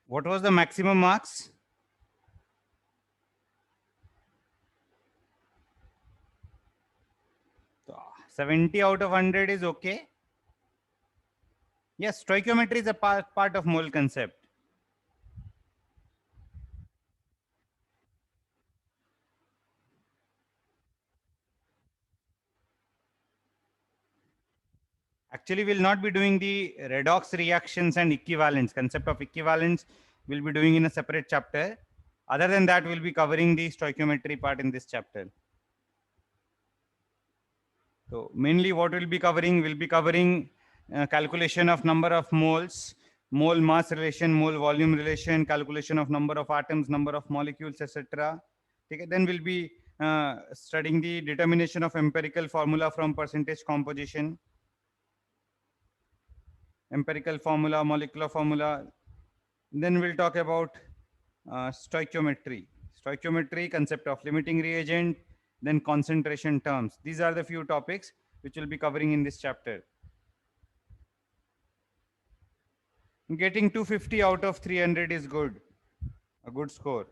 What was the maximum marks? So 70 out of 100 is okay. Yes, stoichiometry is a part of mole concept. Actually, we'll not be doing the redox reactions and equivalence. Concept of equivalence we'll be doing in a separate chapter. Other than that, we'll be covering the stoichiometry part in this chapter. So mainly what we'll be covering calculation of number of moles, mole mass relation, mole volume relation, calculation of number of atoms, number of molecules, etc. Okay, then we'll be studying the determination of empirical formula from percentage composition, empirical formula, molecular formula. Then we'll talk about stoichiometry. Stoichiometry, concept of limiting reagent, then concentration terms. These are the few topics which we'll be covering in this chapter. Getting 250 out of 300 is good, a good score.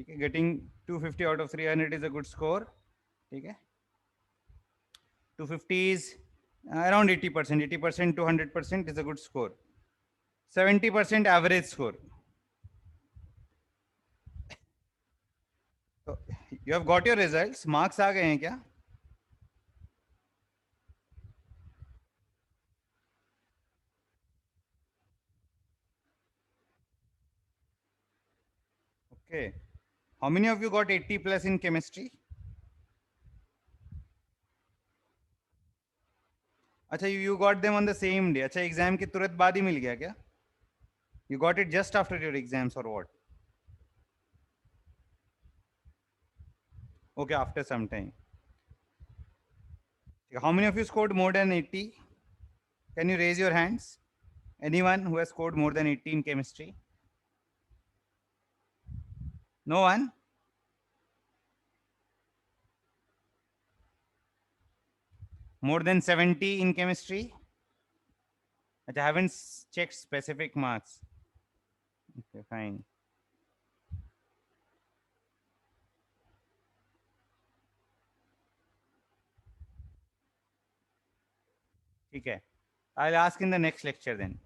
Okay, getting 250 out of 300 is a good score. Okay, 250 is around 80%. 80% to 100% is a good score. 70% average score. So you have got your results. Marks आ गए हैं क्या? Okay. How many of you got 80 plus in chemistry? अच्छा, you got them on the same day. अच्छा, exam के तुरंत बाद ही मिल गया क्या? You got it just after your exams or what? Okay, after some time. How many of you scored more than 80? Can you raise your hands? Anyone who has scored more than 80 in chemistry? No one? More than 70 in chemistry? I haven't checked specific marks. Okay, fine. Okay. I'll ask in the next lecture then.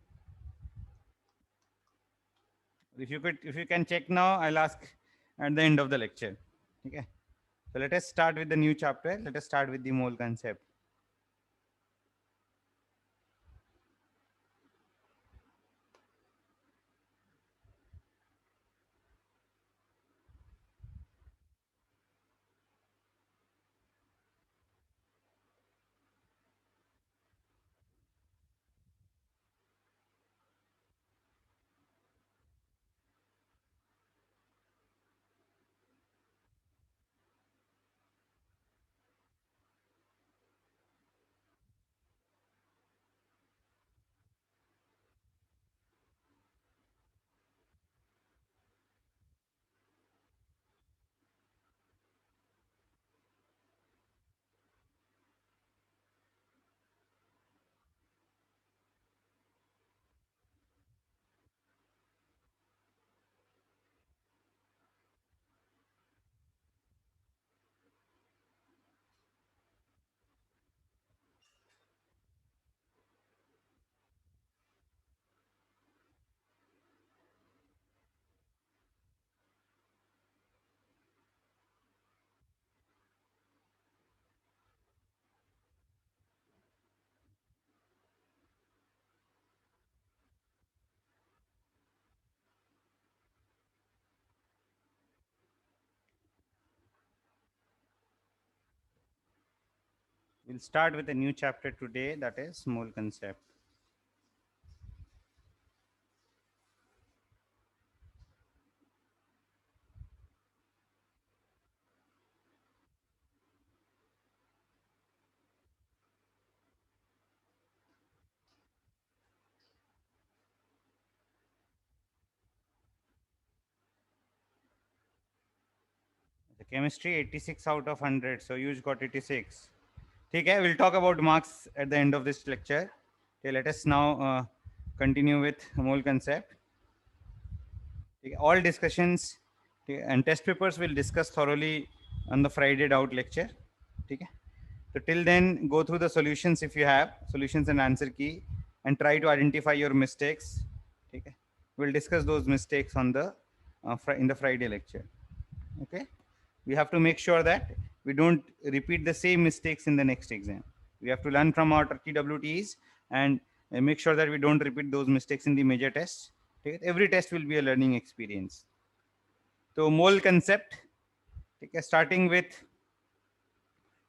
If you can check now, I'll ask at the end of the lecture. Okay. So let us start with the new chapter. Let us start with the mole concept. We'll start with a new chapter today, that is mole concept. The chemistry 86 out of 100. So you got 86. Okay, we'll talk about marks at the end of this lecture. Okay, let us now continue with mole concept. all discussions and test papers will discuss thoroughly on the Friday doubt lecture. Okay. So till then, go through the solutions if you have solutions and answer key, and try to identify your mistakes. Okay. We'll discuss those mistakes on the in the Friday lecture. Okay. We have to make sure that we don't repeat the same mistakes in the next exam. We have to learn from our TWTs and make sure that we don't repeat those mistakes in the major tests. Okay. Every test will be a learning experience. So mole concept, okay, starting with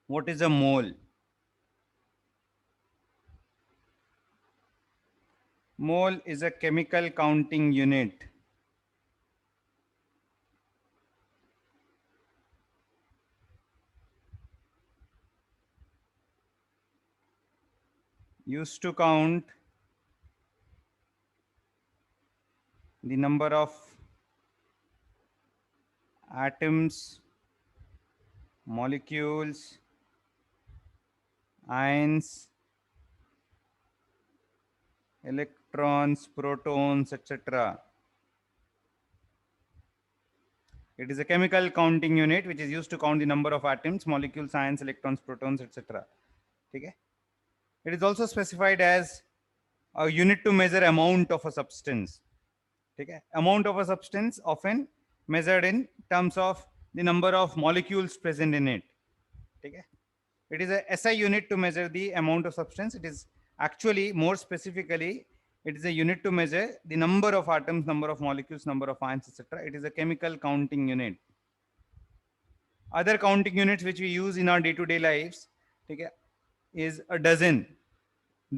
what is a mole? Mole is a chemical counting unit. Used to count the number of atoms, molecules, ions, electrons, protons, etc. It is a chemical counting unit which is used to count the number of atoms, molecules, ions, electrons, protons, etc. Okay. It is also specified as a unit to measure amount of a substance. Okay. Amount of a substance often measured in terms of the number of molecules present in it. Okay. It is a SI unit to measure the amount of substance. It is actually more specifically, it is a unit to measure the number of atoms, number of molecules, number of ions, etc. It is a chemical counting unit. Other counting units which we use in our day-to-day lives, okay, is a dozen.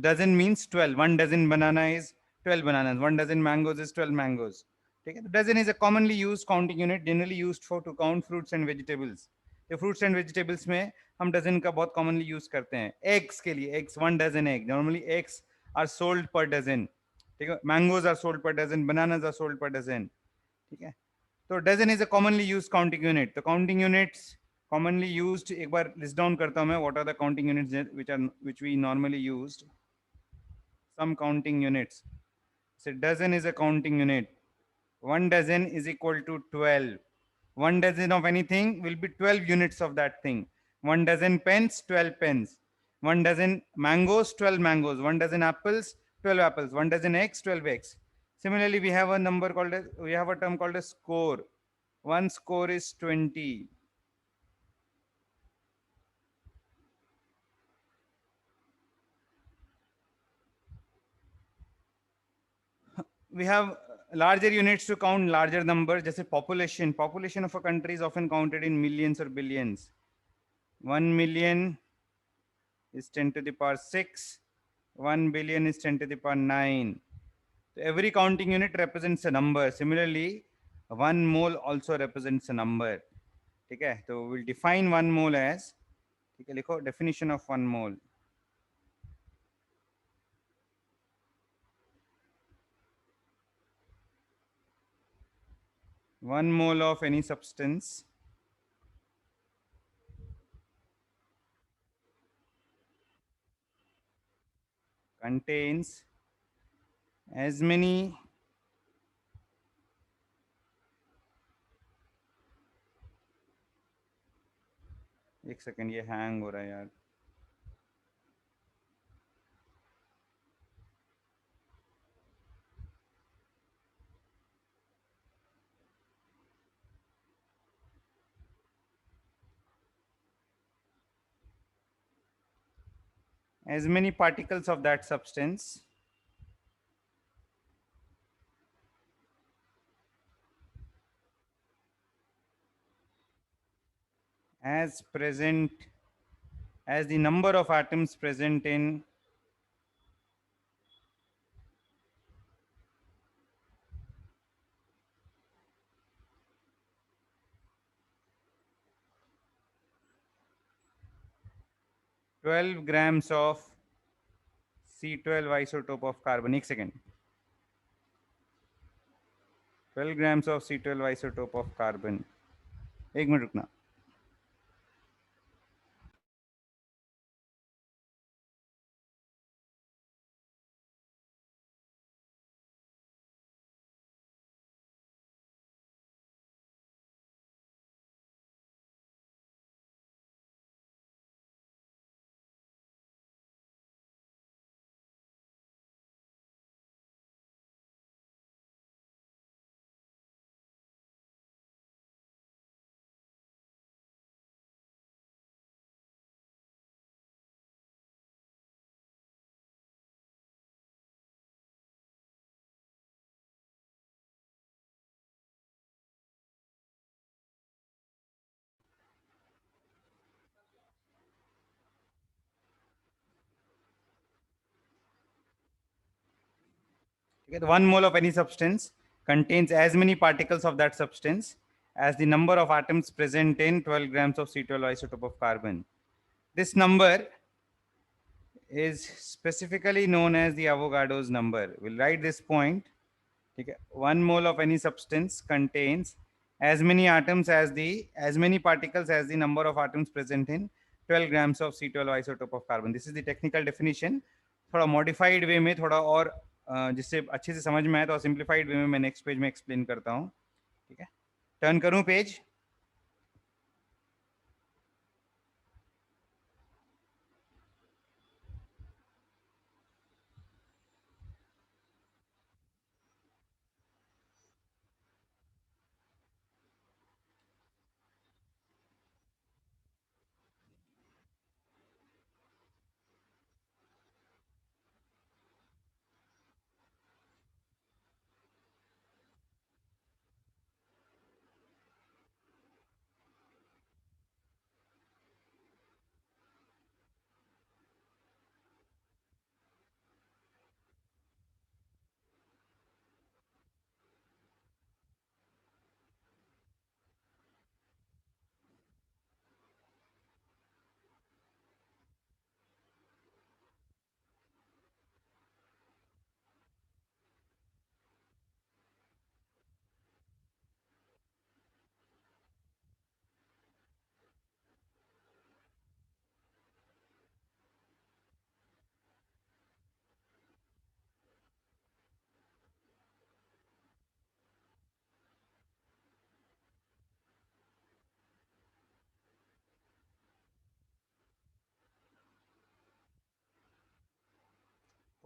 Dozen means 12. One dozen banana is 12 bananas. One dozen mangoes is 12 mangoes. Okay. Dozen is a commonly used counting unit, generally used for to count fruits and vegetables. The fruits and vegetables में हम dozen का बहुत commonly use करते हैं. Eggs के लिए eggs, one dozen egg. Normally eggs are sold per dozen. ठीक है. Mangoes are sold per dozen. Bananas are sold per dozen. ठीक है. तो dozen is a commonly used counting unit. The counting units commonly used, एक बार list down करता हूँ मैं. What are the counting units which we normally used? Some counting units. So dozen is a counting unit. One dozen is equal to 12. One dozen of anything will be 12 units of that thing. One dozen pens, 12 pens. One dozen mangoes, 12 mangoes. One dozen apples, 12 apples. One dozen eggs, 12 eggs. Similarly, we have a number called as, we have a term called a score. One score is 20. We have larger units to count larger numbers. Just a population. Population of a country is often counted in millions or billions. 1 million is 10 to the power 6. 1 billion is 10 to the power 9. So every counting unit represents a number. Similarly, 1 mole also represents a number. Okay, so we'll define 1 mole as, definition of 1 mole. One mole of any substance contains as many एक second ये hang हो रहा है यार as many particles of that substance as present as the number of atoms present in twelve grams of C12 isotope of carbon. एक second. 12 grams of C12 isotope of carbon. एक minute रुकना. 1 mole of any substance contains as many particles of that substance as the number of atoms present in 12 grams of C12 isotope of carbon. This number is specifically known as the Avogadro's number. We'll write this point. Okay. 1 mole of any substance contains as many as many particles as the number of atoms present in 12 grams of C12 isotope of carbon. This is the technical definition. थोड़ा modified way में थोड़ा और जिससे अच्छे से समझ में आए तो simplified way में मैं next page में explain करता हूँ. ठीक है. Turn करूँ page.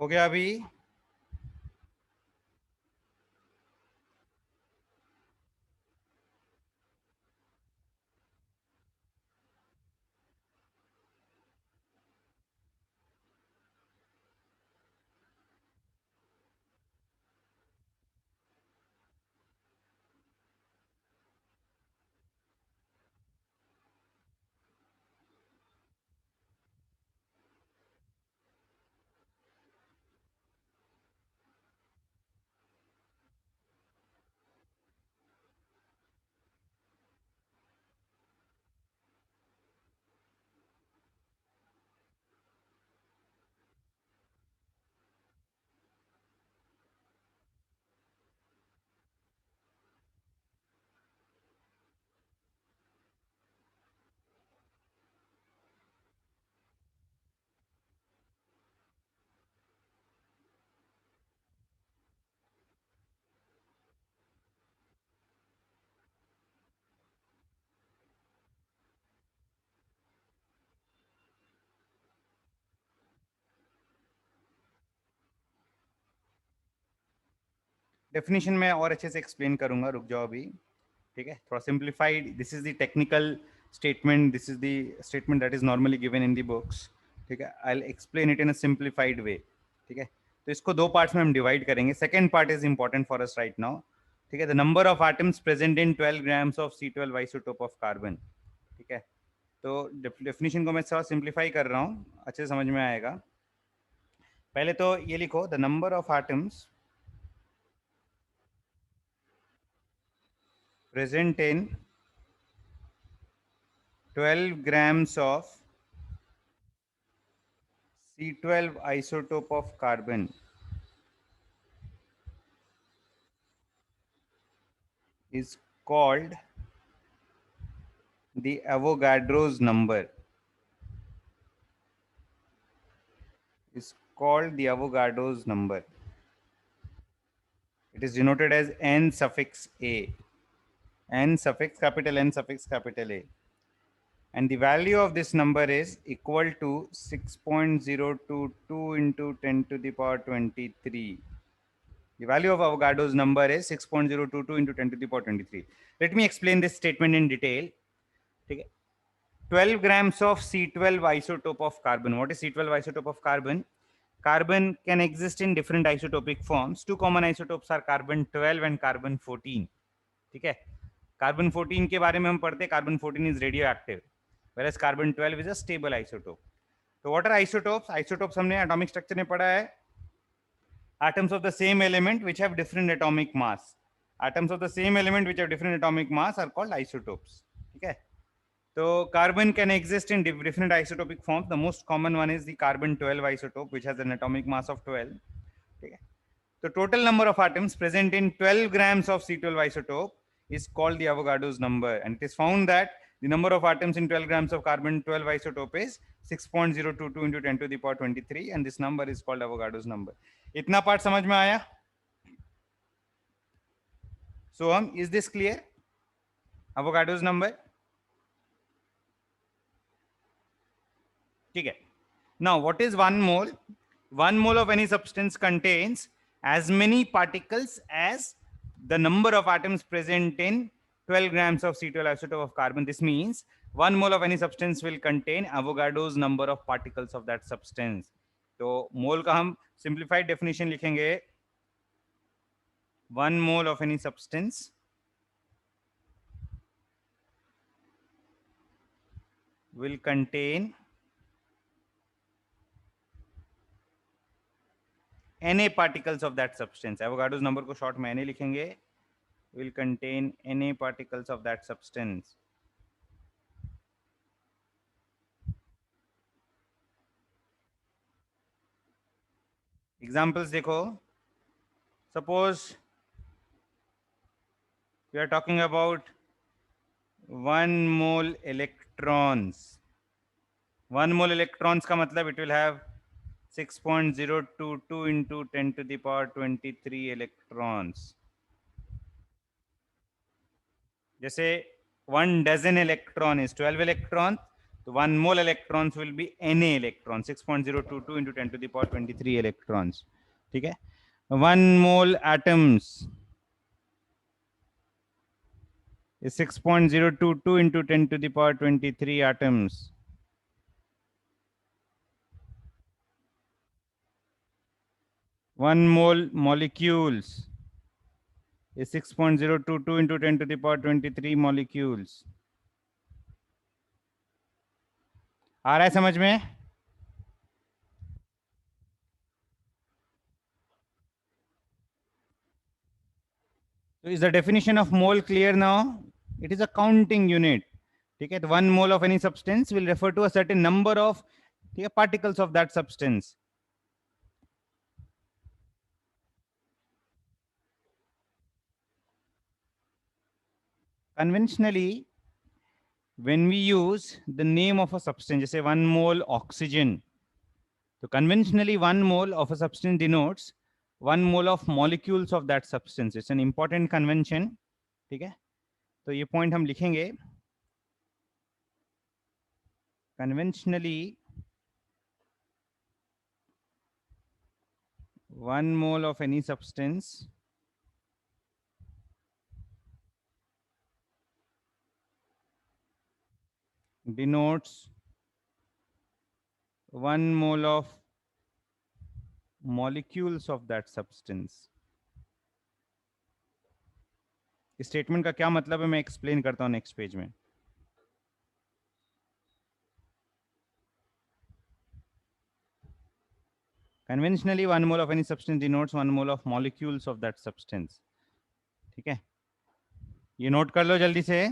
हो गया अभी. डेफिनेशन में और अच्छे से एक्सप्लेन करूंगा, रुक जाओ अभी. ठीक है, थोड़ा simplified. This is the technical statement, this is the statement that is normally given in the books. ठीक है, I will explain it in a simplified वे. ठीक है, तो इसको दो पार्ट्स में हम डिवाइड करेंगे. Second part is important for us right now. ठीक है, the number of atoms present in 12 grams of C12 isotope of carbon. ठीक है, तो डेफिनेशन को मैं थोड़ा सिंप्लीफाई कर रहा हूँ, अच्छे से समझ में आएगा. पहले तो ये लिखो, the number of atoms present in 12 grams of C12 isotope of carbon is called the Avogadro's number. Is called the Avogadro's number. It is denoted as N suffix A. N suffix capital N suffix capital A. And the value of this number is equal to 6.022 into 10 to the power 23. The value of Avogadro's number is 6.022 into 10 to the power 23. Let me explain this statement in detail. 12 grams of C12 isotope of carbon. What is C12 isotope of carbon? Carbon can exist in different isotopic forms. Two common isotopes are carbon 12 and carbon 14. ठीक है, carbon 14 के बारे में हम पढ़ते हैं. carbon 14 is radioactive, whereas carbon 12 is a stable isotope. तो what are isotopes? Isotopes हमने atomic structure में पढ़ा है. atoms of the same element which have different atomic mass. Atoms of the same element which have different atomic mass are called isotopes. Okay. So carbon can exist in different isotopic forms. The most common one is the carbon 12 isotope, which has an atomic mass of 12. Okay. The total number of atoms present in 12 grams of C12 isotope is called the Avogadro's number. And it is found that the number of atoms in 12 grams of carbon 12 isotope is 6.022 into 10 to the power 23. And this number is called Avogadro's number. इतना part समझ में आया? So is this clear? Avogadro's number? Okay. Now, what is 1 mole? 1 mole of any substance contains as many particles as the number of atoms present in 12 grams of C12 isotope of carbon. This means 1 mole of any substance will contain Avogadro's number of particles of that substance. तो mole का हम simplified definition लिखेंगे. 1 mole of any substance will contain Na particles of that substance. Avogadro's number को short में Na लिखेंगे. Will contain Na particles of that substance. Examples देखो. Suppose we are talking about 1 mole electrons. 1 mole electrons का मतलब it will have 6.022 into 10 to the power 23 electrons. जैसे 1 dozen electron is 12 electrons, so 1 mole electrons will be Na electron, 6.022 into 10 to the power 23 electrons. ठीक है? 1 mole atoms is 6.022 into 10 to the power 23 atoms. One mole molecules is 6.022 into 10 to the power 23 molecules. आ रहा है समझ में? So is the definition of mole clear now? It is a counting unit. ठीक है? 1 mole of any substance will refer to a certain number of particles of that substance. Conventionally, when we use the name of a substance, जैसे 1 mole oxygen, so conventionally 1 mole of a substance denotes 1 mole of molecules of that substance. It's an important convention. ठीक है? तो ये point हम लिखेंगे. Conventionally 1 mole of any substance denotes 1 mole of molecules of that substance. इस statement का क्या मतलब है मैं एक्सप्लेन करता हूं नेक्स्ट पेज में. Conventionally 1 mole of any substance denotes 1 mole of molecules of that substance. ठीक है? ये नोट कर लो जल्दी से.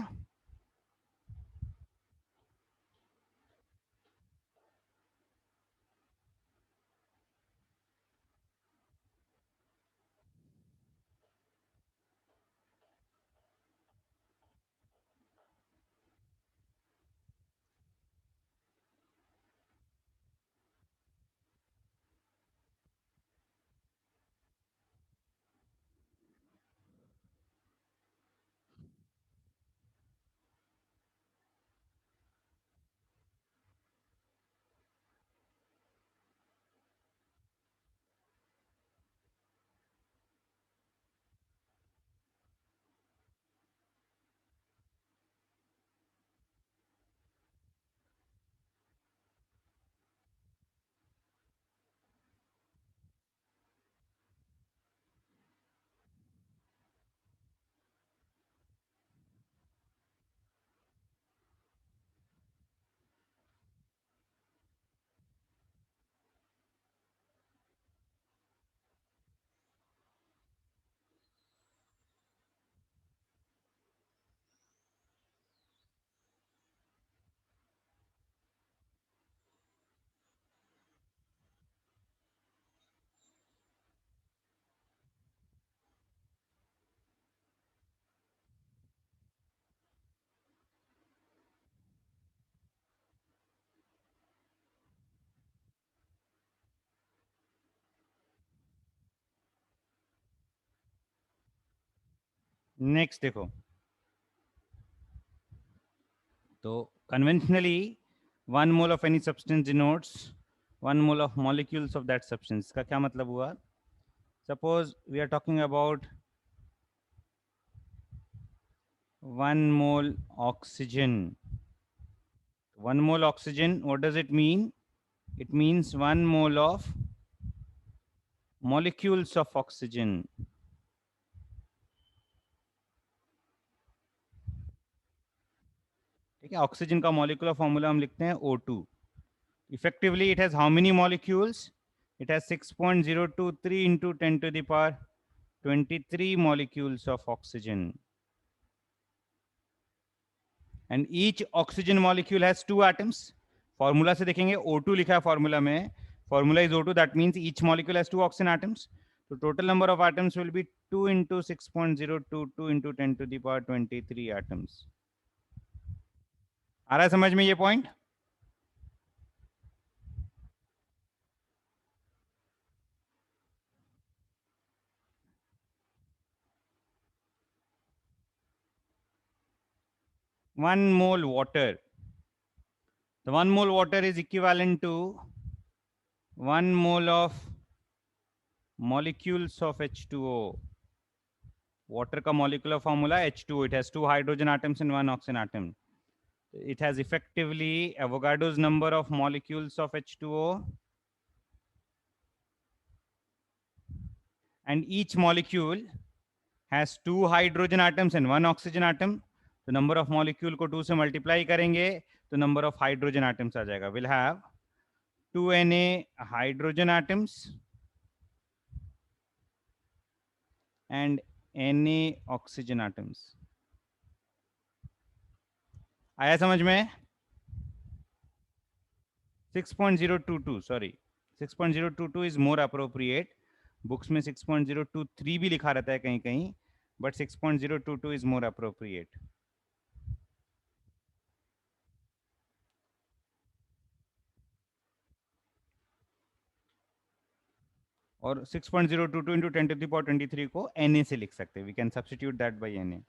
नेक्स्ट देखो, तो conventionally 1 mole of any substance denotes 1 mole of molecules of that substance. इसका क्या मतलब हुआ? Suppose we are talking about 1 mole oxygen. 1 mole oxygen, what does it mean? It means 1 mole of molecules of oxygen. ठीक है, oxygen का molecular formula हम लिखते हैं O2. Effectively, it has how many molecules? It has 6.023 into 10 to the power 23 molecules of oxygen. And each oxygen molecule has 2 atoms. Formula से देखेंगे O2 लिखा है formula में. Formula is O2, that means each molecule has 2 oxygen atoms. So total number of atoms will be 2 into 6.022 into 10 to the power 23 atoms. आ रहा है समझ में ये point? One mole water. The 1 mole water is equivalent to 1 mole of molecules of H2O. Water का molecular formula H2O. It has 2 hydrogen atoms and 1 oxygen atom. It has effectively Avogadro's number of molecules of H2O, and each molecule has 2 hydrogen atoms and 1 oxygen atom. The number of molecule को 2 से multiply करेंगे तो number of hydrogen atoms आ जाएगा. We'll have 2 Na hydrogen atoms and Na oxygen atoms. आया समझ में? 6.022, sorry, 6.022 is more appropriate. Books में 6.023 भी लिखा रहता है कहीं कहीं, but 6.022 is more appropriate. और 6.022 into 10 to the power 23 को Na से लिख सकते हैं. We can substitute that by Na.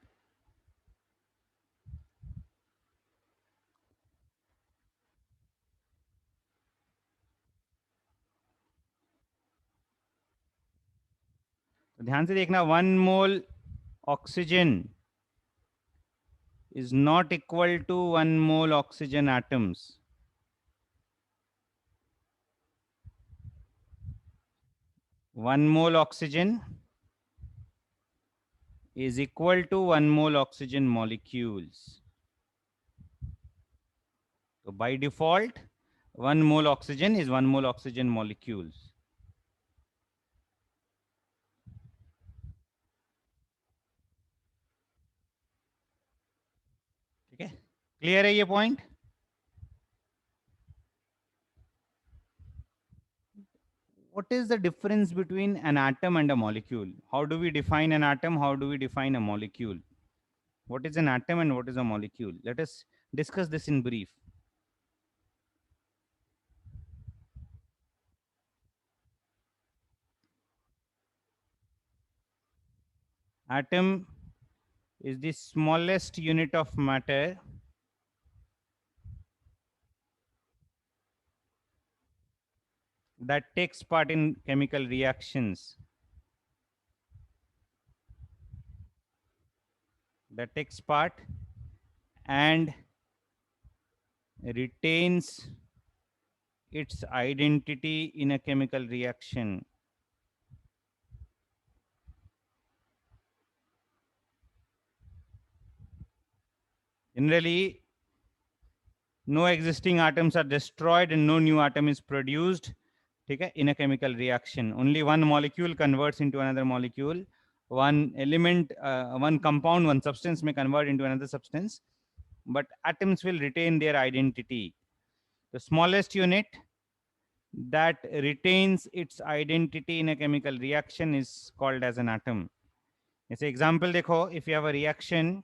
तो ध्यान से देखना, 1 mole oxygen is not equal to 1 mole oxygen atoms. 1 mole oxygen is equal to 1 mole oxygen molecules. So by default, 1 mole oxygen is 1 mole oxygen molecules. ठीक है, clear है ये point? What is the difference between an atom and a molecule? How do we define an atom? How do we define a molecule? What is an atom and what is a molecule? Let us discuss this in brief. Atom is the smallest unit of matter that takes part in chemical reactions. That takes part and retains its identity in a chemical reaction. Generally, no existing atoms are destroyed and no new atom is produced, okay, in a chemical reaction. Only one molecule converts into another molecule. One element, one compound, one substance may convert into another substance, but atoms will retain their identity. The smallest unit that retains its identity in a chemical reaction is called as an atom. As an example, देखो, if you have a reaction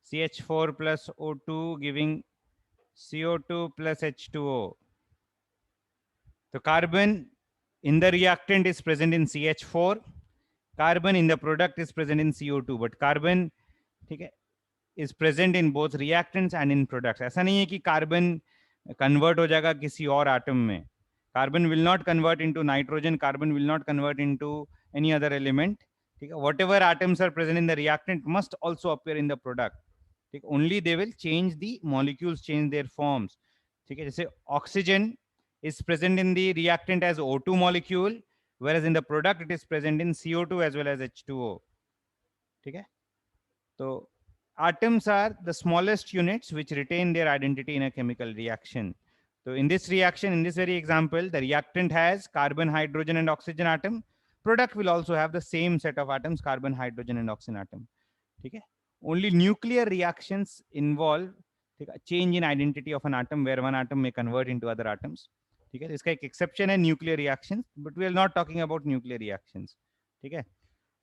CH4 plus O2 giving CO2 plus H2O. The carbon in the reactant is present in CH4 Carbon in the product is present in CO2, but carbon, ठीक है, is present in both reactants and in products. ऐसा नहीं है कि carbon convert हो जाएगा किसी और एटम में. Carbon will not convert into nitrogen. Carbon will not convert into any other element. ठीक है, whatever atoms are present in the reactant must also appear in the product. ठीक, only they will change the molecules, change their forms. ठीक है, जैसे oxygen is present in the reactant as O2 molecule, whereas in the product it is present in CO2 as well as H2O. ठीक है, तो atoms are the smallest units which retain their identity in a chemical reaction. So in this reaction, in this very example, the reactant has carbon, hydrogen and oxygen atom. Product will also have the same set of atoms, carbon, hydrogen and oxygen atom. Okay? Only nuclear reactions involve a change in identity of an atom, where one atom may convert into other atoms. Okay? इसका एक exception है nuclear reactions, but we are not talking about nuclear reactions. Okay?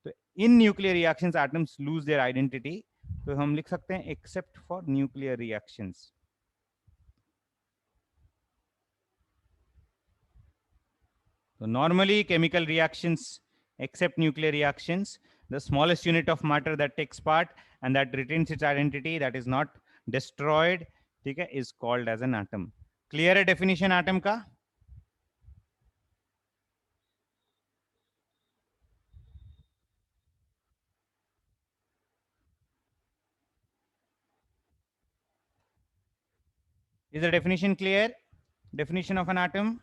So in nuclear reactions, atoms lose their identity. तो हम लिख सकते हैं except for nuclear reactions. So normally chemical reactions, except nuclear reactions, the smallest unit of matter that takes part and that retains its identity, that is not destroyed, ठीक है, is called as an atom. Clear है definition atom का? Is the definition clear? Definition of an atom?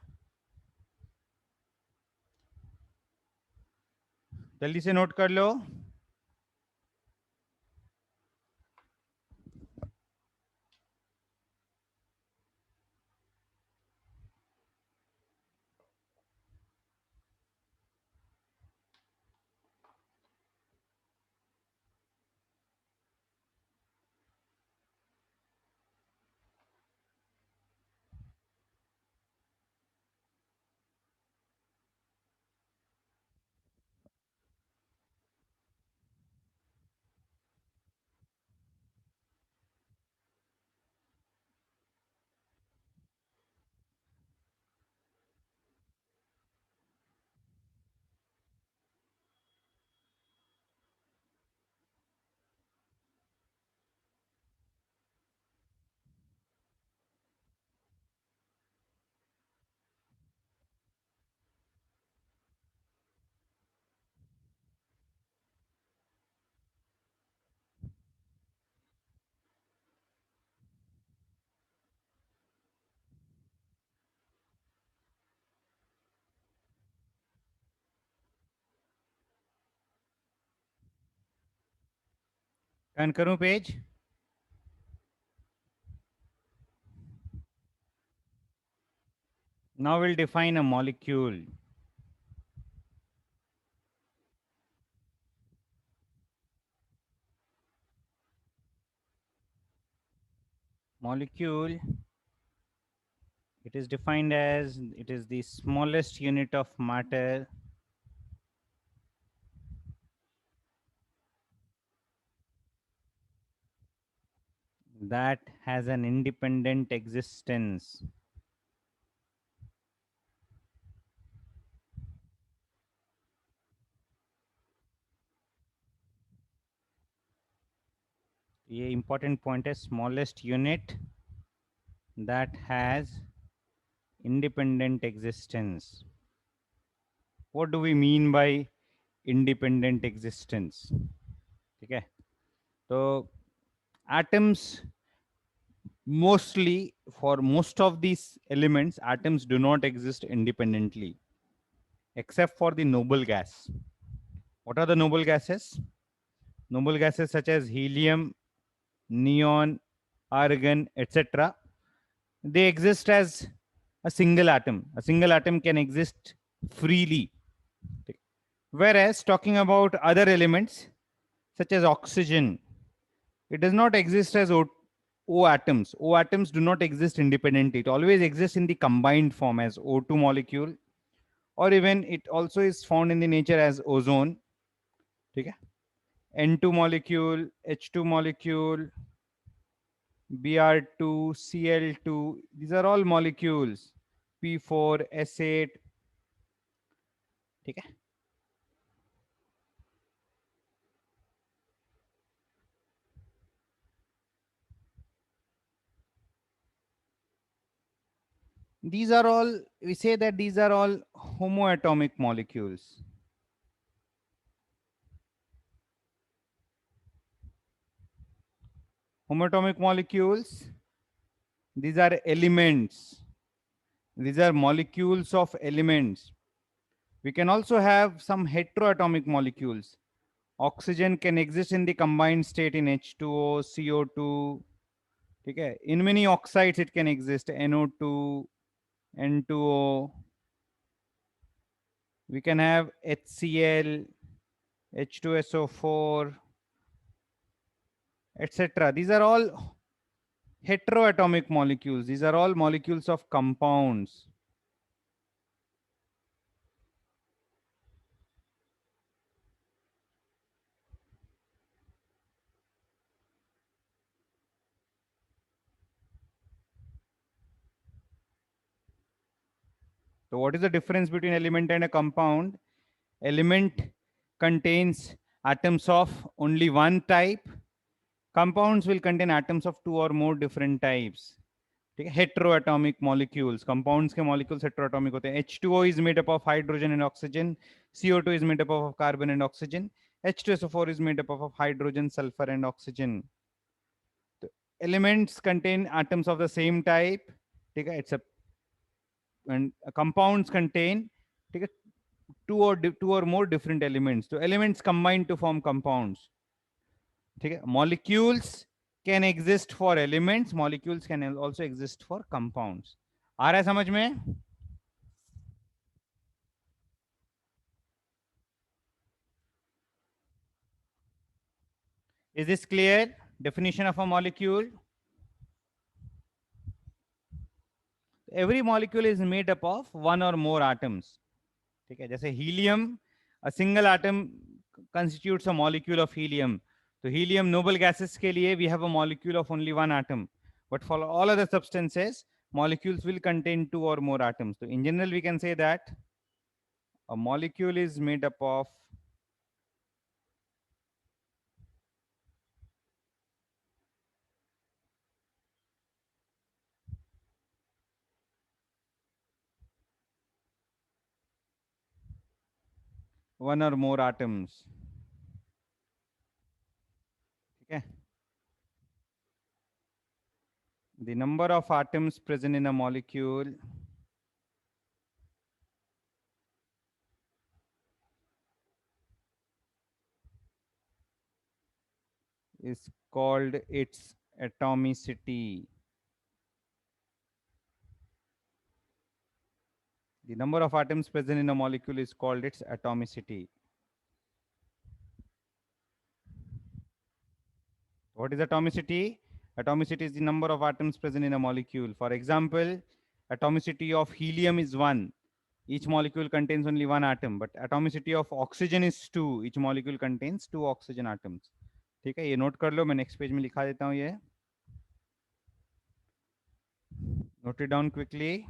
जल्दी से note कर लो. Turn करूं page? Now we'll define a molecule. Molecule, it is defined as, it is the smallest unit of matter that has an independent existence. ये important point है, smallest unit that has independent existence. What do we mean by independent existence? ठीक है, तो atoms, mostly for most of these elements, atoms do not exist independently except for the noble gas. What are the noble gases? Noble gases such as helium, neon, argon, etc. They exist as a single atom. A single atom can exist freely. Whereas talking about other elements such as oxygen, it does not exist as O atoms. O atoms do not exist independently. It always exists in the combined form as O2 molecule, or even it also is found in the nature as ozone. Okay? N2 molecule, H2 molecule, Br2, Cl2, these are all molecules. P4, S8. Okay? These are all, we say that these are all homoatomic molecules. Homoatomic molecules, these are elements. These are molecules of elements. We can also have some heteroatomic molecules. Oxygen can exist in the combined state in H2O, CO2. Okay. In many oxides, it can exist NO2, N2O. We can have HCl, H2SO4, etc. These are all heteroatomic molecules. These are all molecules of compounds. So what is the difference between element and a compound? Element contains atoms of only one type. Compounds will contain atoms of two or more different types. Heteroatomic molecules. Compounds के molecules heteroatomic होते हैं. H2O is made up of hydrogen and oxygen. CO2 is made up of carbon and oxygen. H2SO4 is made up of hydrogen, sulfur, and oxygen. The elements contain atoms of the same type. It's a, and compounds contain two or more different elements. So elements combine to form compounds. Molecules can exist for elements. Molecules can also exist for compounds. आ रहा है समझ में? Is this clear? Definition of a molecule. Every molecule is made up of one or more atoms. ठीक है, जैसे helium, a single atom constitutes a molecule of helium. So helium noble gases के लिए we have a molecule of only one atom. But for all other substances, molecules will contain two or more atoms. So in general, we can say that a molecule is made up of one or more atoms. Okay. The number of atoms present in a molecule is called its atomicity. The number of atoms present in a molecule is called its atomicity. What is atomicity? Atomicity is the number of atoms present in a molecule. For example, atomicity of helium is 1. Each molecule contains only one atom. But atomicity of oxygen is 2. Each molecule contains 2 oxygen atoms. ठीक है, ये note कर लो, मैं next page में लिखा देता हूँ ये. Note it down quickly.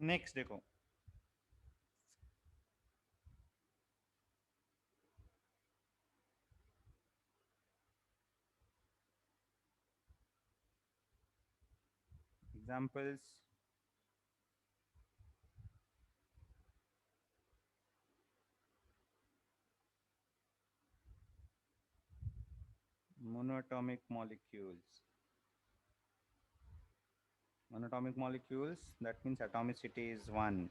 Next देखो, examples, monatomic molecules. Monatomic molecules, that means atomicity is 1,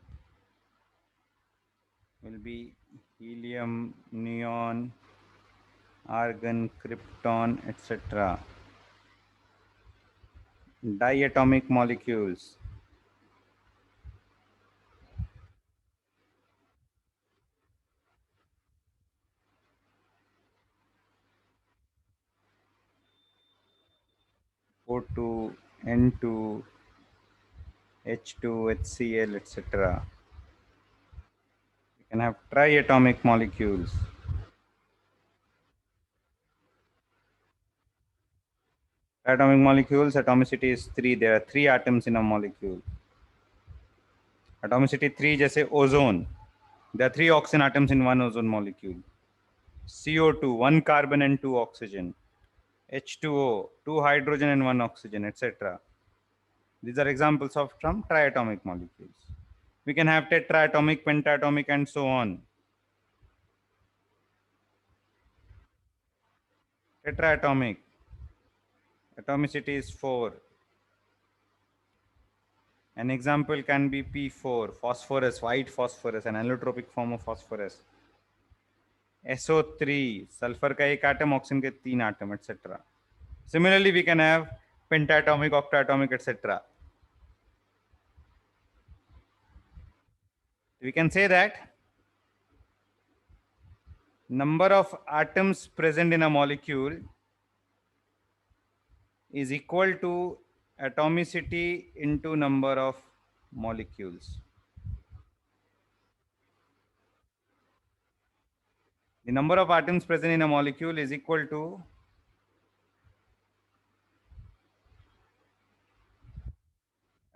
will be helium, neon, argon, krypton, etc. Diatomic molecules, O2, N2, H2, HCl, etc. You can have triatomic molecules. Triatomic molecules, atomicity is 3. There are 3 atoms in a molecule. Atomicity 3, जैसे ozone. There are 3 oxygen atoms in one ozone molecule. CO2, 1 carbon and 2 oxygen. H2O, 2 hydrogen and 1 oxygen, etc. These are examples of from triatomic molecules. We can have tetraatomic, pentatomic, and so on. Tetraatomic, atomicity is 4. An example can be P4, phosphorus, white phosphorus, an allotropic form of phosphorus. SO3, sulfur का एक atom, oxygen के 3 atom, etc. Similarly, we can have pentatomic, octatomic, etc. We can say that number of atoms present in a molecule is equal to atomicity into number of molecules. The number of atoms present in a molecule is equal to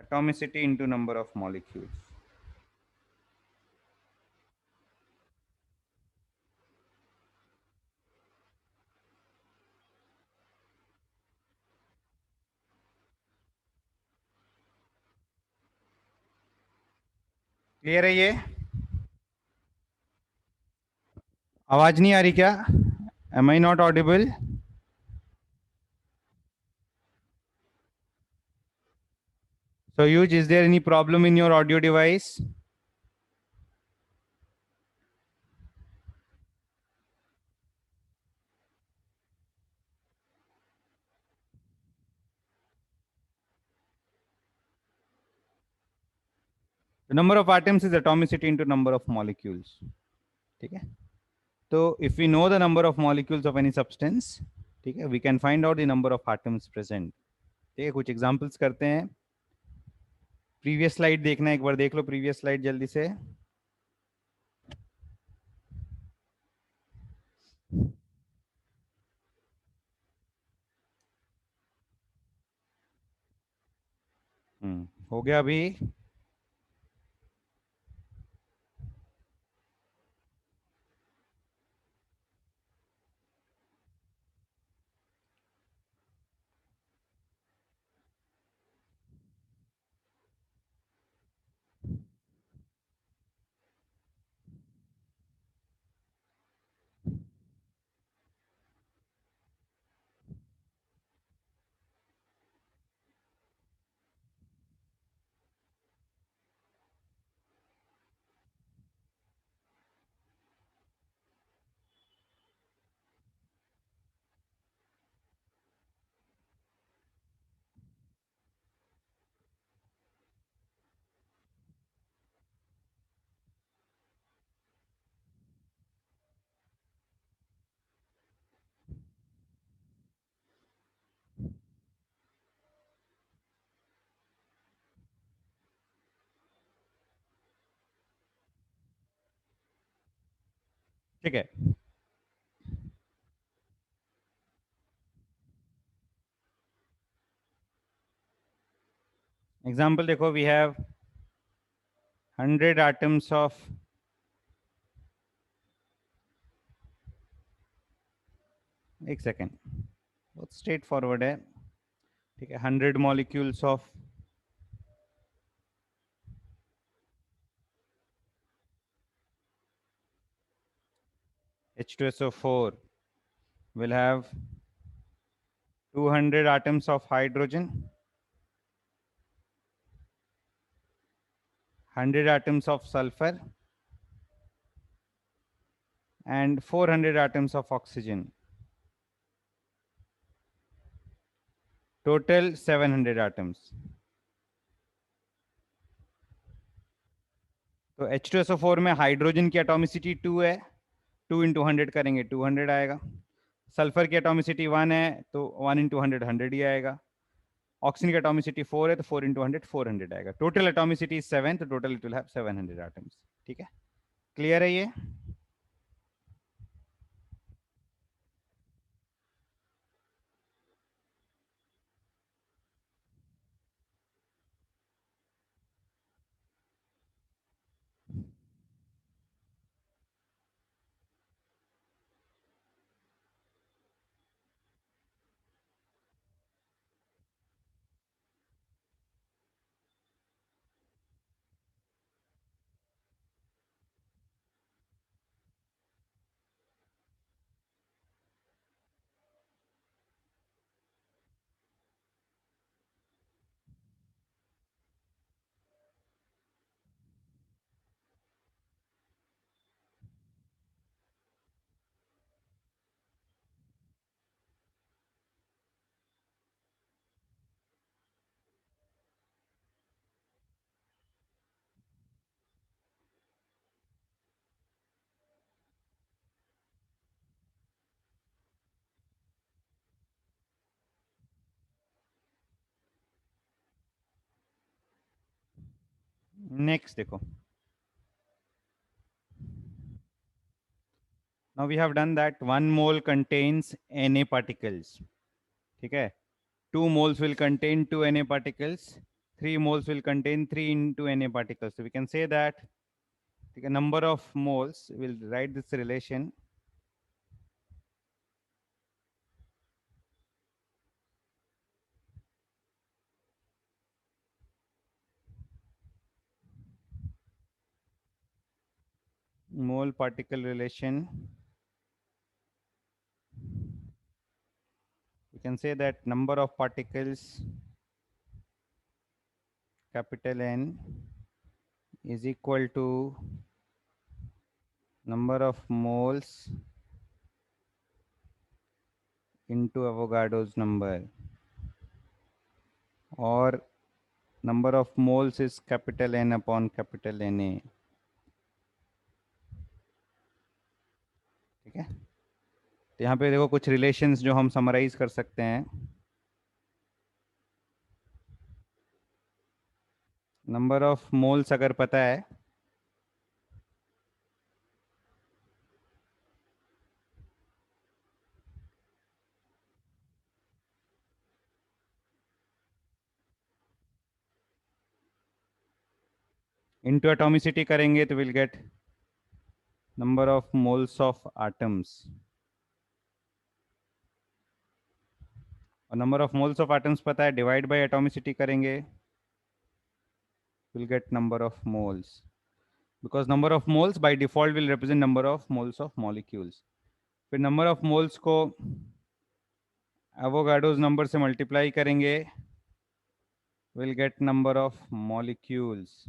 atomicity into number of molecules. Clear है ये? आवाज नहीं आ रही क्या? Am I not audible? So, Yuj, is there any problem in your audio device? The number of atoms is atomicity into number of molecules. ठीक है? तो if we know the number of molecules of any substance, ठीक है, we can find out the number of atoms present. ठीक है, कुछ examples करते हैं. प्रीवियस स्लाइड देखना, एक बार देख लो प्रीवियस स्लाइड जल्दी से. हो गया अभी? ठीक है. एग्जाम्पल देखो, वी हैव 100 atoms of एक सेकेंड, बहुत स्ट्रेट फॉरवर्ड है, ठीक है। 100 molecules of H2SO4 will have 200 atoms of hydrogen, 100 atoms of sulfur, and 400 atoms of oxygen. Total 700 atoms. तो H2SO4 में हाइड्रोजन की एटॉमिसिटी 2 है, 2 इंटू 100 करेंगे 200 आएगा। सल्फर की एटॉमिसिटी 1 है तो 1 इंटू 100 100 ही आएगा। ऑक्सीजन की एटॉमिसिटी 4 है तो 4 इंटू 100 400 आएगा। टोटल एटॉमिसिटी 7, तो total it will have 700 atoms. ठीक है, क्लियर है ये? नेक्स्ट देखो, now we have done that 1 mole contains Na particles, ठीक है। 2 moles will contain 2 Na particles, 3 moles will contain 3 into Na particles. So we can say that the number of moles, will write this relation, mole particle relation. We can say that number of particles capital N is equal to number of moles into Avogadro's number, or number of moles is capital N upon capital Na। ठीक है, तो यहाँ पे देखो कुछ relations जो हम summarise कर सकते हैं। नंबर ऑफ मोल्स अगर पता है इनटू एटॉमिसिटी करेंगे तो will get number of moles of atoms, और number of moles of atoms पता है, डिवाइड बाय एटॉमिसिटी करेंगे will get number of moles, because number of moles by default will represent number of moles of molecules. फिर number of moles को Avogadro's number से multiply करेंगे will get number of molecules,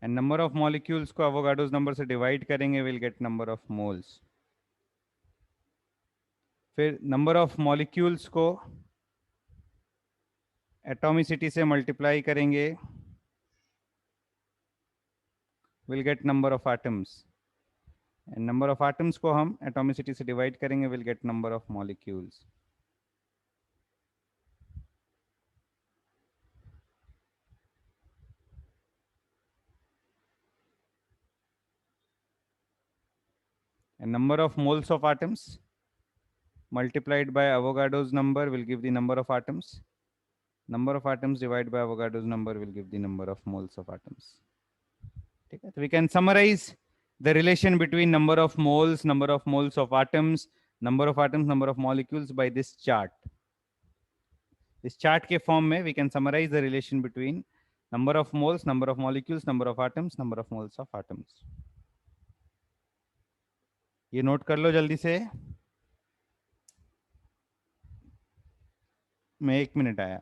and number of molecules को Avogadro's number से divide करेंगे will get number of moles. फिर number of molecules को atomicity से मल्टीप्लाई करेंगे will get number of atoms, and number of atoms को हम atomicity से डिवाइड करेंगे will get number of molecules. And number of moles of atoms multiplied by Avogadro's number will give the number of atoms. Number of atoms divided by Avogadro's number will give the number of moles of atoms. ठीक है, तो we can summarize the relation between number of moles of atoms, number of atoms, number of molecules by this chart. इस chart के form में we can summarize the relation between number of moles, number of molecules, number of atoms, number of moles of atoms. ये note कर लो जल्दी से. मैं 1 minute आया.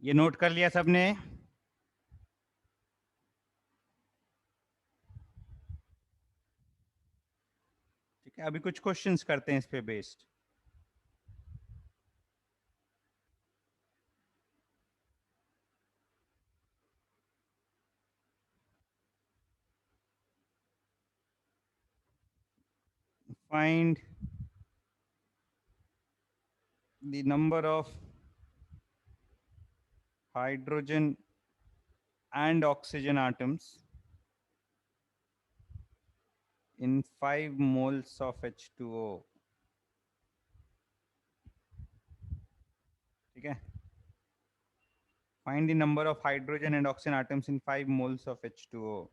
ये नोट कर लिया सबने? ठीक है, अभी कुछ क्वेश्चंस करते हैं इस पे based. Find the number of hydrogen and oxygen atoms in 5 moles of H2O. ठीक है, find the number of hydrogen and oxygen atoms in 5 moles of H2O.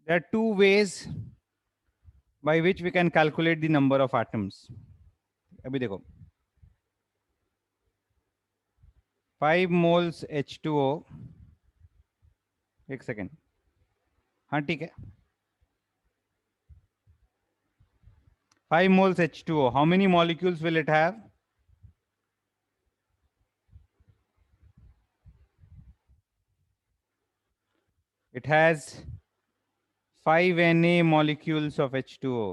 There are two ways by which we can calculate the number of atoms. अभी देखो, 5 moles H2O. एक second. हाँ ठीक है. 5 moles H2O. How many molecules will it have? It has 5 Na molecules of H2O.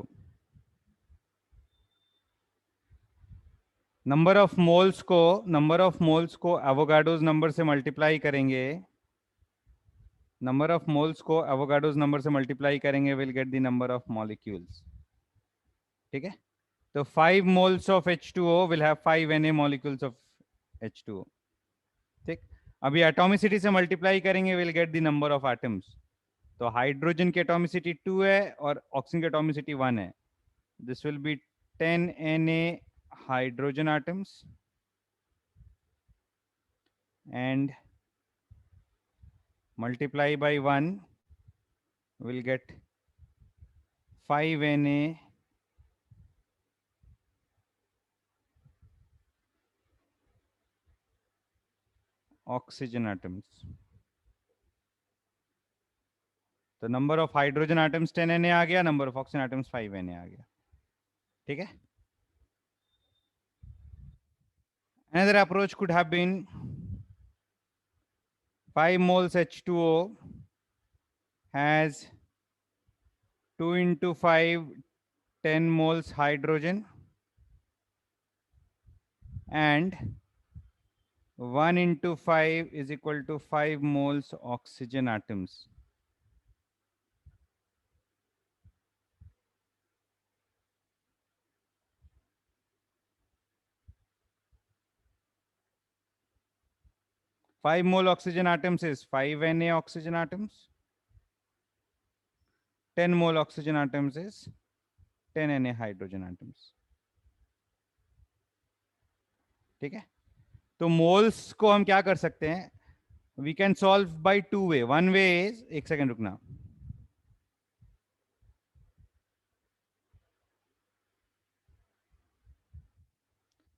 Number of moles को Avogadro's number से multiply करेंगे. Number of moles को एवोगाड्रोस नंबर से मल्टीप्लाई करेंगे, will get the number of molecules. ठीक है, तो 5 moles of H2O will have 5 Na molecules of H2O. ठीक, अभी एटॉमिसिटी से मल्टीप्लाई करेंगे, will get the number of atoms. तो हाइड्रोजन की एटॉमिसिटी 2 है और ऑक्सीजन की एटॉमिसिटी 1 है. This will be 10 Na hydrogen atoms and multiply by 1 will get 5 Na oxygen atoms. तो number of hydrogen atoms 10 Na आ गया, number of oxygen atoms 5 Na आ गया. ठीक है, Another approach could have been 5 moles H2O has 2 into 5, 10 moles hydrogen, and 1 into 5 is equal to 5 moles oxygen atoms. Five mole oxygen atoms is 5 Na oxygen atoms. 10 mole oxygen atoms is 10 Na hydrogen atoms. ठीक है, तो moles को हम क्या कर सकते हैं? We can solve by two way. One way is, एक सेकेंड रुकना,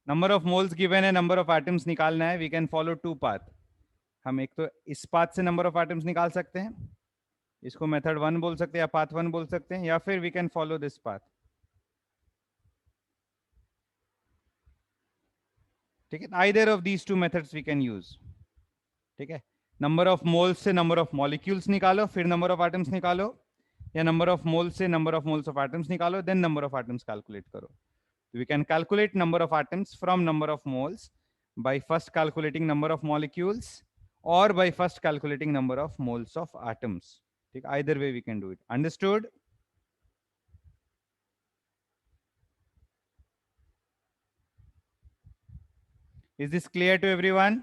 नंबर ऑफ मोल्स गिवन है, नंबर ऑफ एटम्स निकालना है. We can follow two path. हम एक तो इस पाथ से नंबर ऑफ एटम्स निकाल सकते हैं, इसको मेथड वन बोल सकते हैं या पाथ वन बोल सकते हैं, या फिर we can follow this path. ठीक है, either of these two methods we can use. ठीक है, नंबर ऑफ मोल्स से नंबर ऑफ मॉलिक्यूल्स निकालो, फिर नंबर ऑफ एटम्स निकालो, या नंबर ऑफ मोल्स से number of moles of atoms निकालो, then number of atoms calculate करो. We can calculate number of atoms from number of moles by first calculating number of molecules or by first calculating number of moles of atoms. Either way we can do it. Understood? Is this clear to everyone?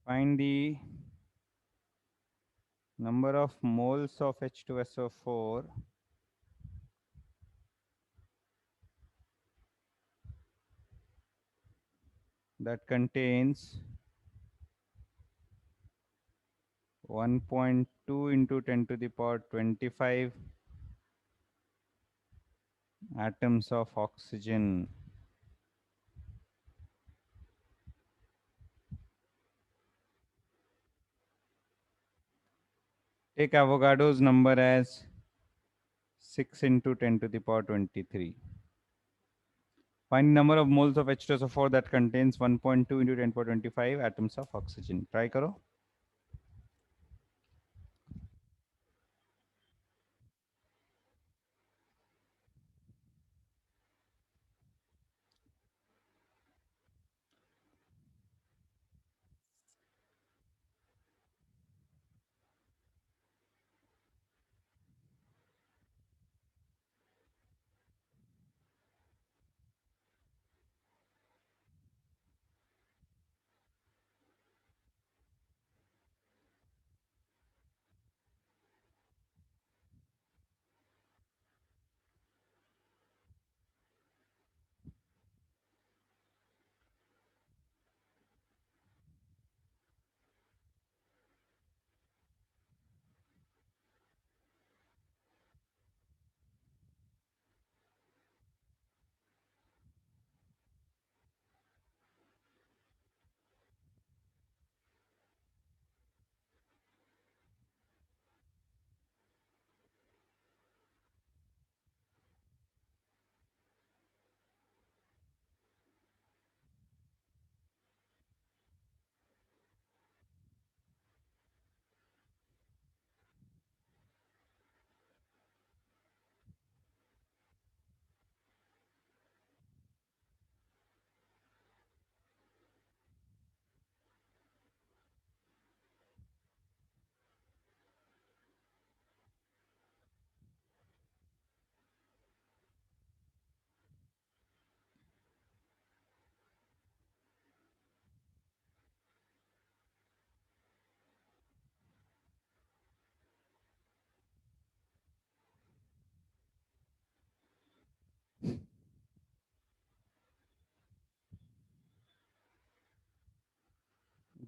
Find the number of moles of H2SO4 that contains 1.2 into 10 to the power 25 atoms of oxygen. Take Avogadro's number as 6 into 10 to the power 23. Find number of moles of H2SO4 that contains 1.2 into 10 power 25 atoms of oxygen. Try करो.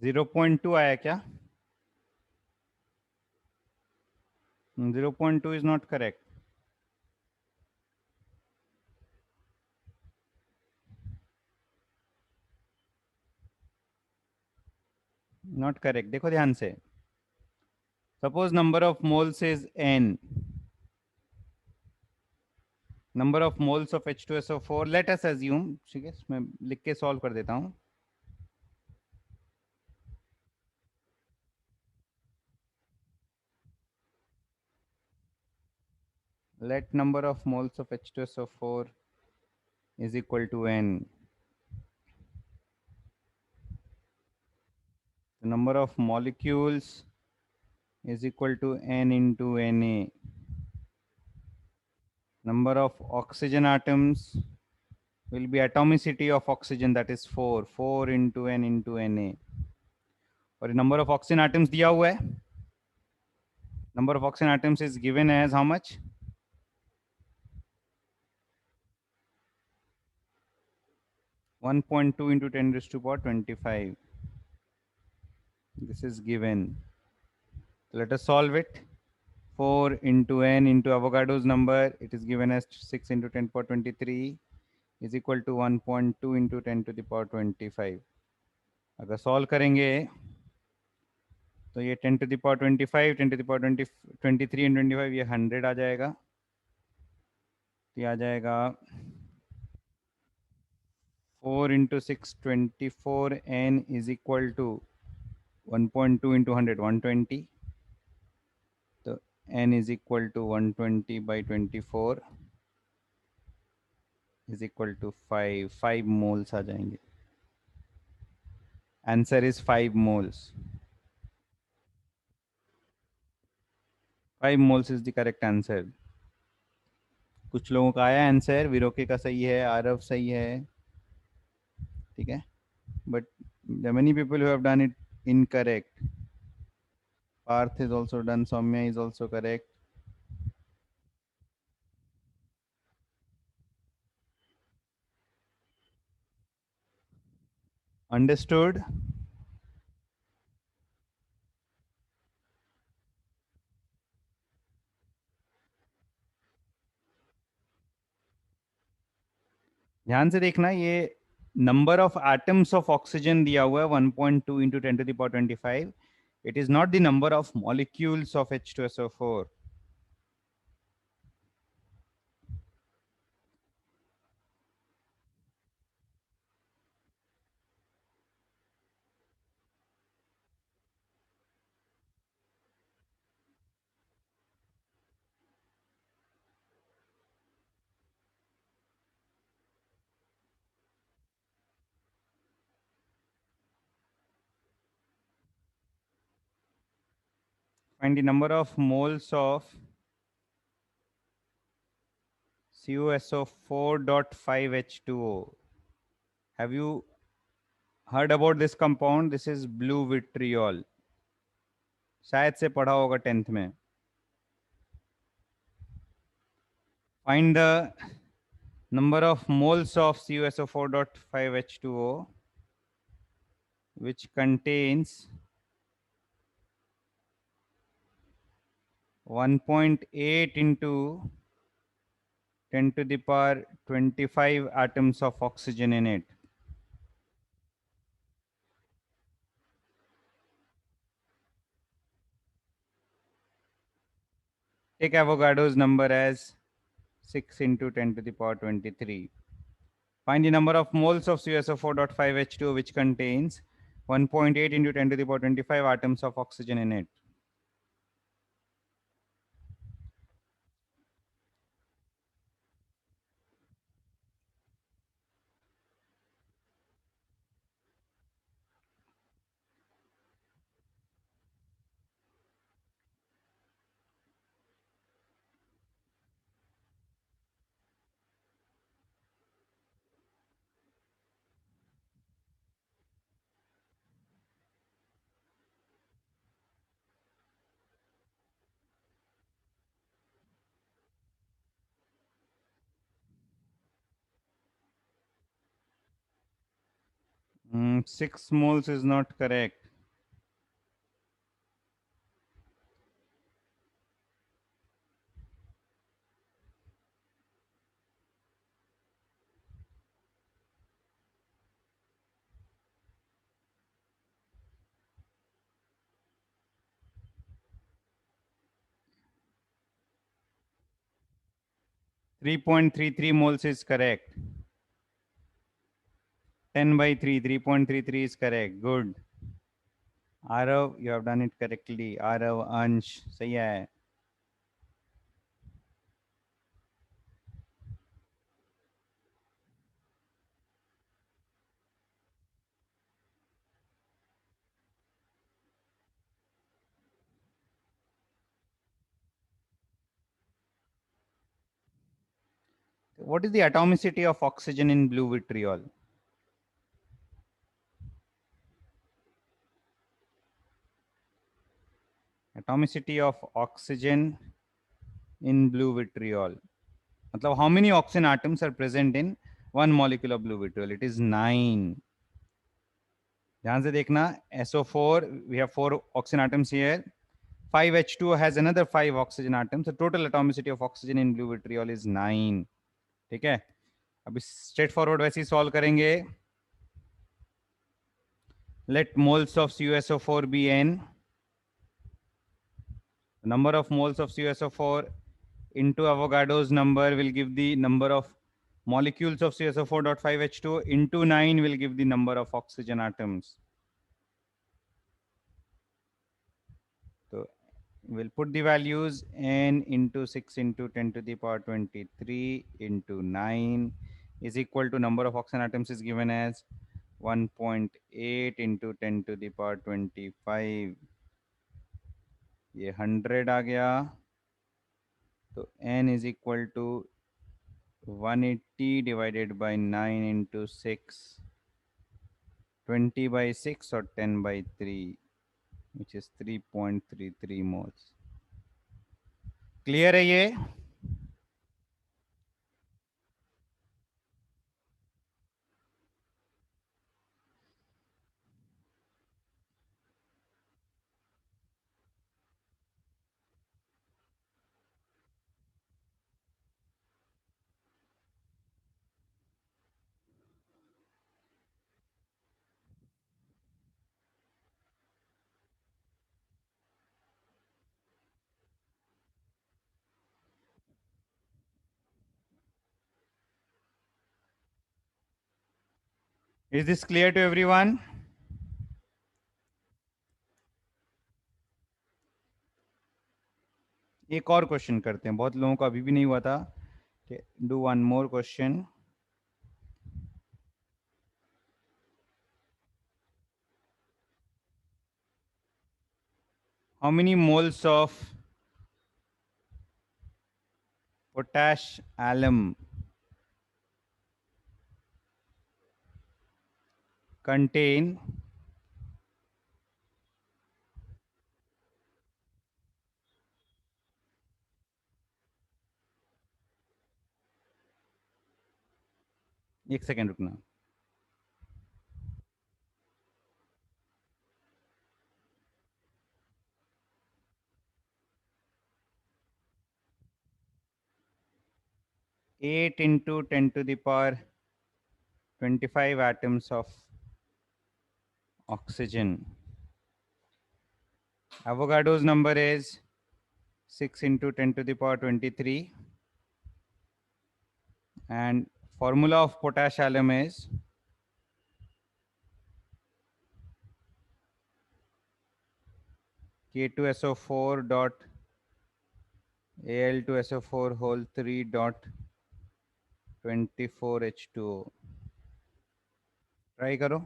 0.2 आया क्या? 0.2 is not correct. Not correct. देखो ध्यान से. Suppose number of moles is n. Number of moles of H2SO4. Let us assume. ठीक है, मैं लिख के solve कर देता हूँ. Let number of moles of H2SO4 is equal to n. The number of molecules is equal to n into Na. Number of oxygen atoms will be atomicity of oxygen, that is 4 into n into Na. और number of oxygen atoms दिया हुआ है. Number of oxygen atoms is given as how much? 1.2 into 10 raised to power 25. This is given. Let us solve it. 4 into n into Avogadro's number, it is given as 6 into 10 power 23 is equal to 1.2 into 10 to the power 25. अगर solve करेंगे तो ये 10 to the power 25, 10 to the power 23 and 25 ये 100 आ जाएगा. ये आ जाएगा 4 into 6 24 n is equal to 1.2 into 100 120. तो n is equal to 120 by 24 is equal to 5 moles आ जाएंगे. Answer is 5 moles. 5 moles is the correct answer. कुछ लोगों का आया आंसर. विरोके का सही है, आरव सही है, ठीक है, but there are many people who have done it incorrect. Parth is also done, Soumya is also correct. Understood? ध्यान से देखना, ये number of atoms of oxygen दिया हुआ है 1.2 into 10 to the power 25. It is not the number of molecules of H2SO4. Find the number of moles of CuSO4.5H2O. Have you heard about this compound? This is blue vitriol. शायद से पढ़ा होगा 10th में. Find the number of moles of CuSO4.5H2O which contains 1.8 into 10 to the power 25 atoms of oxygen in it. Take Avogadro's number as 6 into 10 to the power 23. Find the number of moles of CuSO4.5H2O which contains 1.8 into 10 to the power 25 atoms of oxygen in it. Mm, 6 moles is not correct. 3.33 moles is correct. 10 by 3, 3.33 is correct. Good. Arav, you have done it correctly. Arav, Ansh, सही है. What is the atomicity of oxygen in blue vitriol? Atomicity of oxygen in blue vitriol. मतलब how many oxygen atoms are present in one molecule of blue vitriol? It is 9. ध्यान से देखना, SO4, we have 4 oxygen atoms here. 5H2O has another 5 oxygen atoms. The total atomicity of oxygen in blue vitriol is 9. ठीक है, अभी straight forward वैसे ही solve करेंगे. Let moles of CuSO4 be n. The number of moles of CuSO4 into Avogadro's number will give the number of molecules of CuSO4.5H2O into 9 will give the number of oxygen atoms. So we'll put the values n into 6 into 10 to the power 23 into 9 is equal to number of oxygen atoms is given as 1.8 into 10 to the power 25. ये 100 आ गया, तो n is equal to 180 divided by 9 into 6, 20 by 6 or 10 by 3, which is 3.33 moles. Clear है ये? Is this clear to everyone? एक और question करते हैं, बहुत लोगों का अभी भी नहीं हुआ था. Do one more question. How many moles of potash alum contain एक सेकेंड रुकना. 8 into 10 to the power 25 atoms of oxygen. Avogadro's number is 6 into 10 to the power 23. And formula of potash alum is K2SO4 dot Al2SO4 whole 3 dot 24H2O. Try करो.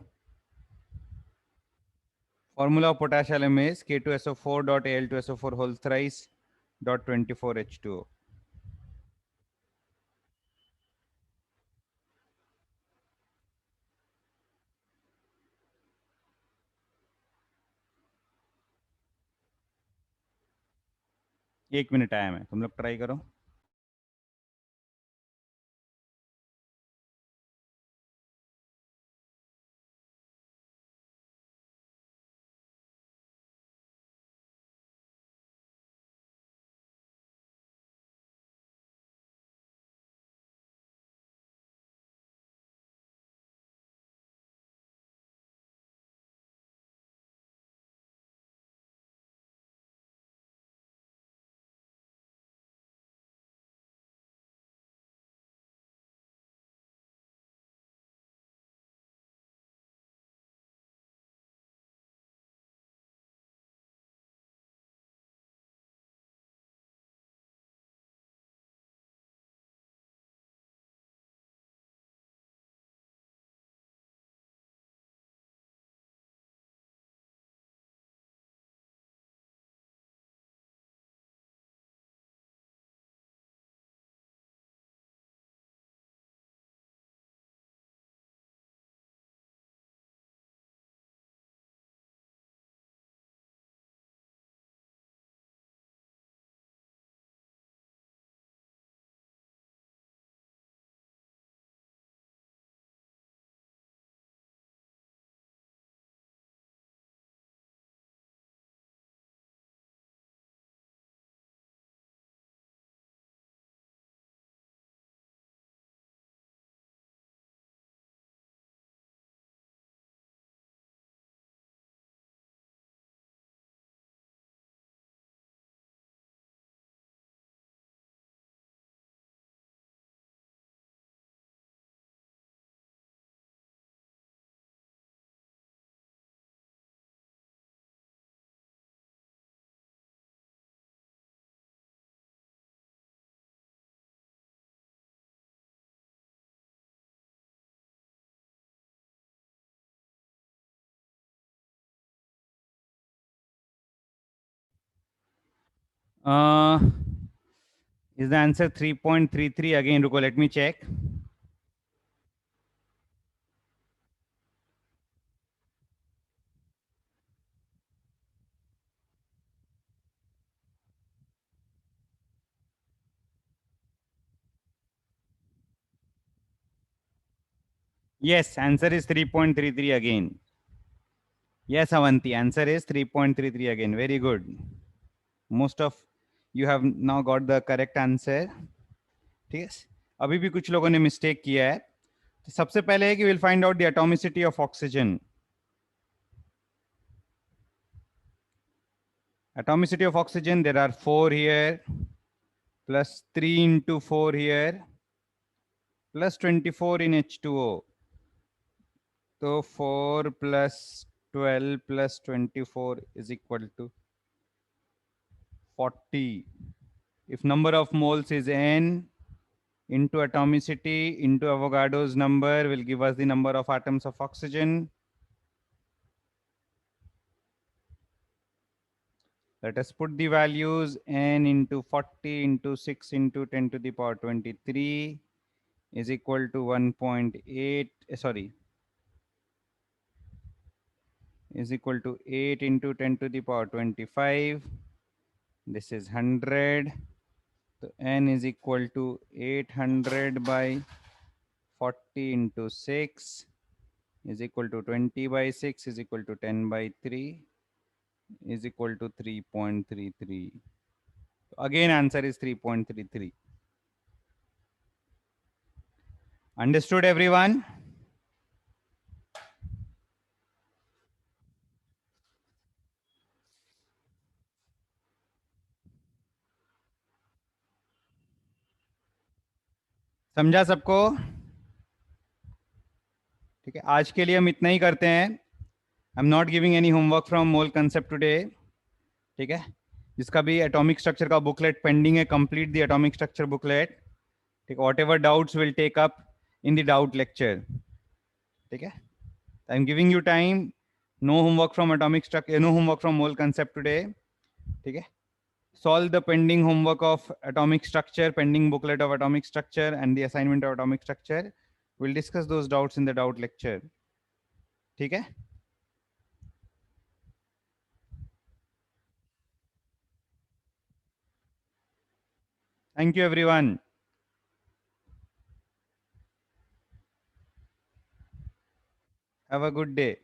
Formula of potash alum is K2SO4 dot Al2SO4 whole thrice dot 24H2O. एक minute time है, तुम लोग try करो. Is the answer 3.33? Again, Ruko, let me check. Yes, answer is 3.33 again. Yes, Avanti, answer is 3.33 again. Very good. Most of you have now got the correct answer. ठीक है, अभी भी कुछ लोगों ने मिस्टेक किया है. तो सबसे पहले है कि will find out the atomicity of oxygen. Atomicity of oxygen, there are 4 here, plus 3 into 4 here, plus 24 in H2O. So 4 plus 12 plus 24 is equal to 40. If number of moles is n, into atomicity into Avogadro's number will give us the number of atoms of oxygen. Let us put the values. N into 40 into 6 into 10 to the power 23 is equal to 1.8, sorry, is equal to 8 into 10 to the power 25. This is 100. So N is equal to 800 by 40 into 6 is equal to 20 by 6 is equal to 10 by 3 is equal to 3.33. Again, answer is 3.33. Understood, everyone? समझा सबको? ठीक है, आज के लिए हम इतना ही करते हैं. I am not giving any homework from mole concept today. ठीक है, जिसका भी एटॉमिक स्ट्रक्चर का बुकलेट पेंडिंग है, complete the atomic structure booklet. ठीक है, whatever doubts will take up in the doubt lecture. ठीक है, I am giving you time. No homework from atomic structure, no homework from mole concept today. ठीक है, solve the pending homework of atomic structure, pending booklet of atomic structure, and the assignment of atomic structure. We'll discuss those doubts in the doubt lecture. ठीक है? Thank you, everyone. Have a good day.